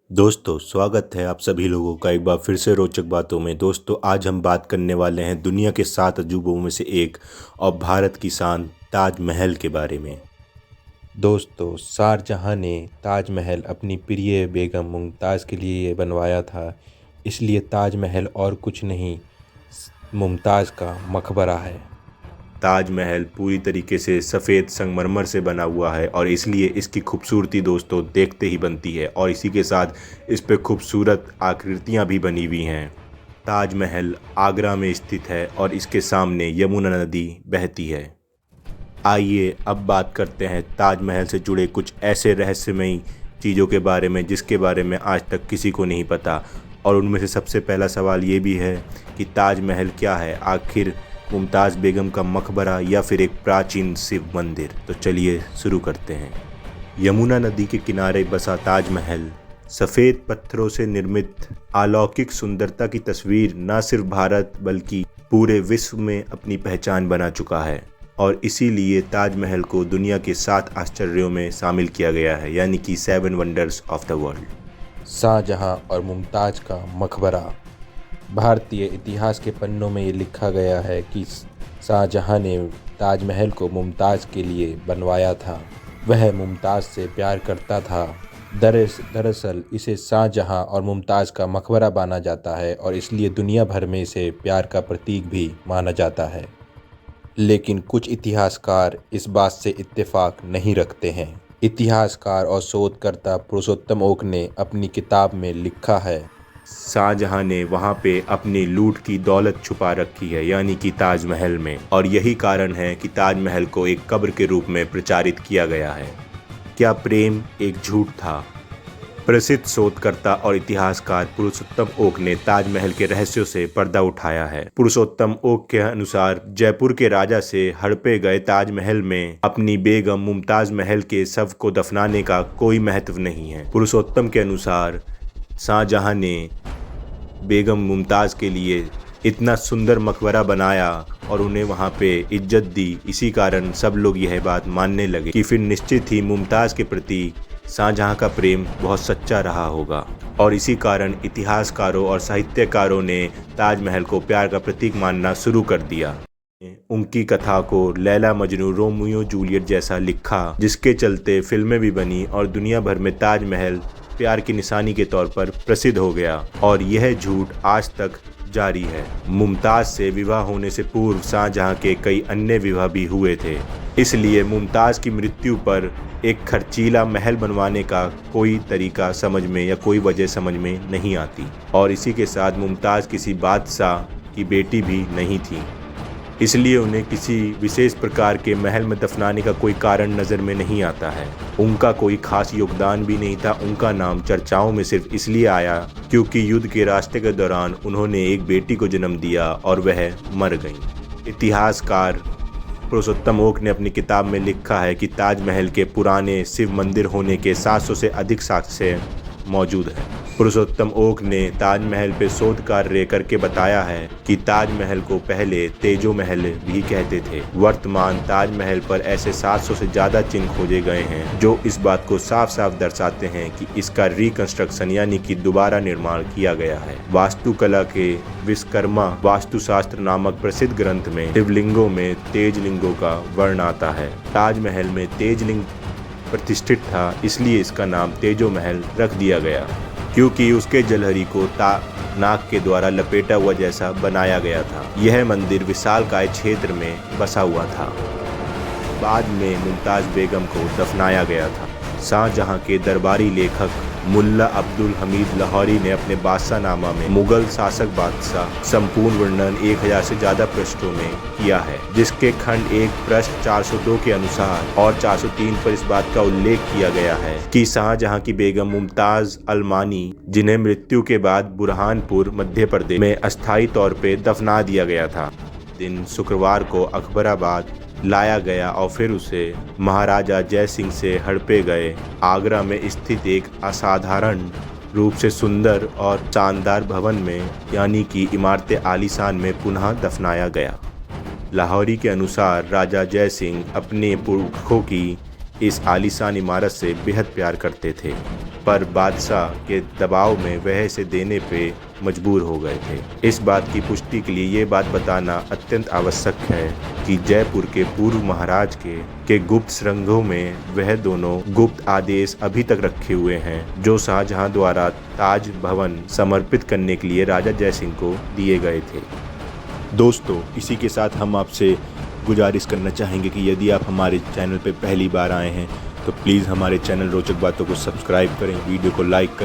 दोस्तों स्वागत है आप सभी लोगों का एक बार फिर से रोचक बातों में। दोस्तों आज हम बात करने वाले हैं दुनिया के 7 अजूबों में से एक और भारत की शान ताजमहल के बारे में। दोस्तों शाहजहां ने ताजमहल अपनी प्रिय बेगम मुमताज़ के लिए बनवाया था, इसलिए ताजमहल और कुछ नहीं मुमताज़ का मकबरा है। ताजमहल पूरी तरीके से सफ़ेद संगमरमर से बना हुआ है और इसलिए इसकी खूबसूरती दोस्तों देखते ही बनती है और इसी के साथ इस पे खूबसूरत आकृतियाँ भी बनी हुई हैं। ताजमहल आगरा में स्थित है और इसके सामने यमुना नदी बहती है। आइए अब बात करते हैं ताजमहल से जुड़े कुछ ऐसे रहस्यमयी चीज़ों के बारे में जिसके बारे में आज तक किसी को नहीं पता, और उनमें से सबसे पहला सवाल ये भी है कि ताजमहल क्या है, आखिर मुमताज़ बेगम का मकबरा या फिर एक प्राचीन शिव मंदिर। तो चलिए शुरू करते हैं। यमुना नदी के किनारे बसा ताजमहल सफ़ेद पत्थरों से निर्मित अलौकिक सुंदरता की तस्वीर न सिर्फ भारत बल्कि पूरे विश्व में अपनी पहचान बना चुका है, और इसीलिए ताजमहल को दुनिया के 7 आश्चर्यों में शामिल किया गया है, यानी कि 7 wonders of the world. Shahjahan और मुमताज़ का मकबरा। भारतीय इतिहास के पन्नों में ये लिखा गया है कि शाहजहां ने ताजमहल को मुमताज़ के लिए बनवाया था। वह मुमताज़ से प्यार करता था। दरअसल इसे शाहजहां और मुमताज़ का मकबरा माना जाता है और इसलिए दुनिया भर में इसे प्यार का प्रतीक भी माना जाता है। लेकिन कुछ इतिहासकार इस बात से इत्तेफाक नहीं रखते हैं। इतिहासकार और शोधकर्ता पुरुषोत्तम ओक ने अपनी किताब में लिखा है, शाहजहां ने वहाँ पे अपनी लूट की दौलत छुपा रखी है, यानी कि ताजमहल में, और यही कारण है कि ताजमहल को एक कब्र के रूप में प्रचारित किया गया है। क्या प्रेम एक झूठ था? प्रसिद्ध शोधकर्ता और इतिहासकार पुरुषोत्तम ओक ने ताजमहल के रहस्यों से पर्दा उठाया है। पुरुषोत्तम ओक के अनुसार जयपुर के राजा से हड़पे गए ताजमहल में अपनी बेगम मुमताज़ महल के शव को दफनाने का कोई महत्व नहीं है। पुरुषोत्तम के अनुसार शाहजहां ने बेगम मुमताज़ के लिए इतना सुंदर मकबरा बनाया और उन्हें वहाँ पे इज्जत दी, इसी कारण सब लोग यह बात मानने लगे कि फिर निश्चित ही मुमताज़ के प्रति शाहजहां का प्रेम बहुत सच्चा रहा होगा, और इसी कारण इतिहासकारों और साहित्यकारों ने ताजमहल को प्यार का प्रतीक मानना शुरू कर दिया। उनकी कथा को लैला मजनू रोमियो जूलियट जैसा लिखा, जिसके चलते फिल्में भी बनी और दुनिया भर में ताजमहल प्यार की निशानी के तौर पर प्रसिद्ध हो गया, और यह झूठ आज तक जारी है। मुमताज़ से विवाह होने से पूर्व शाहजहां के कई अन्य विवाह भी हुए थे, इसलिए मुमताज़ की मृत्यु पर एक खर्चीला महल बनवाने का कोई तरीका समझ में या कोई वजह समझ में नहीं आती, और इसी के साथ मुमताज़ किसी बादशाह की बेटी भी नहीं थी, इसलिए उन्हें किसी विशेष प्रकार के महल में दफनाने का कोई कारण नज़र में नहीं आता है। उनका कोई खास योगदान भी नहीं था। उनका नाम चर्चाओं में सिर्फ इसलिए आया क्योंकि युद्ध के रास्ते के दौरान उन्होंने एक बेटी को जन्म दिया और वह मर गई। इतिहासकार पुरुषोत्तम ओक ने अपनी किताब में लिखा है कि ताजमहल के पुराने शिव मंदिर होने के 700 से अधिक साक्ष्य मौजूद हैं। पुरुषोत्तम ओक ने ताजमहल पे शोध कार्य करके बताया है कि ताजमहल को पहले तेजो महल भी कहते थे। वर्तमान ताजमहल पर ऐसे 700 से ज़्यादा चिन्ह खोजे गए हैं जो इस बात को साफ साफ दर्शाते हैं कि इसका रिकंस्ट्रक्शन यानी कि दोबारा निर्माण किया गया है। वास्तुकला के विश्वकर्मा वास्तुशास्त्र नामक प्रसिद्ध ग्रंथ में शिवलिंगों में तेजलिंगों का वर्ण आता है। ताजमहल में तेजलिंग प्रतिष्ठित था, इसलिए इसका नाम तेजो महल रख दिया गया, क्योंकि उसके जलहरी को नाक के द्वारा लपेटा हुआ जैसा बनाया गया था। यह मंदिर विशालकाय क्षेत्र में बसा हुआ था। बाद में मुमताज़ बेगम को दफनाया गया था। शाहजहां के दरबारी लेखक मुल्ला अब्दुल हमीद लाहौरी ने अपने बादशाहनामा में मुगल शासक बादशाह संपूर्ण वर्णन 1000 से ज़्यादा पृष्ठों में किया है, जिसके खंड 1 पृष्ठ 402 के अनुसार और 403 पर इस बात का उल्लेख किया गया है कि शाहजहां की बेगम मुमताज़ अलमानी, जिन्हें मृत्यु के बाद बुरहानपुर मध्य प्रदेश में अस्थायी तौर पर दफना दिया गया था, दिन शुक्रवार को अकबराबाद लाया गया और फिर उसे महाराजा जय सिंह से हड़पे गए आगरा में स्थित एक असाधारण रूप से सुंदर और शानदार भवन में, यानी कि इमारत आलीशान में पुनः दफनाया गया। लाहौरी के अनुसार राजा जय सिंह अपने पुरखों की इस आलीशान इमारत से बेहद प्यार करते थे। पर बादशाह के दबाव में वह इसे देने पे मजबूर हो गए थे। इस बात की पुष्टि के लिए ये बात बताना अत्यंत आवश्यक है कि जयपुर के पूर्व महाराज के गुप्त सुरंगों में वह दोनों गुप्त आदेश अभी तक रखे हुए हैं जो शाहजहां द्वारा ताज भवन समर्पित करने के लिए राजा जयसिंह को दिए गए थे। दोस्तों, इसी के साथ हम आपसे गुजारिश करना चाहेंगे कि यदि आप हमारे चैनल पर पहली बार आए हैं तो प्लीज़ हमारे चैनल रोचक बातों को सब्सक्राइब करें, वीडियो को लाइक करें।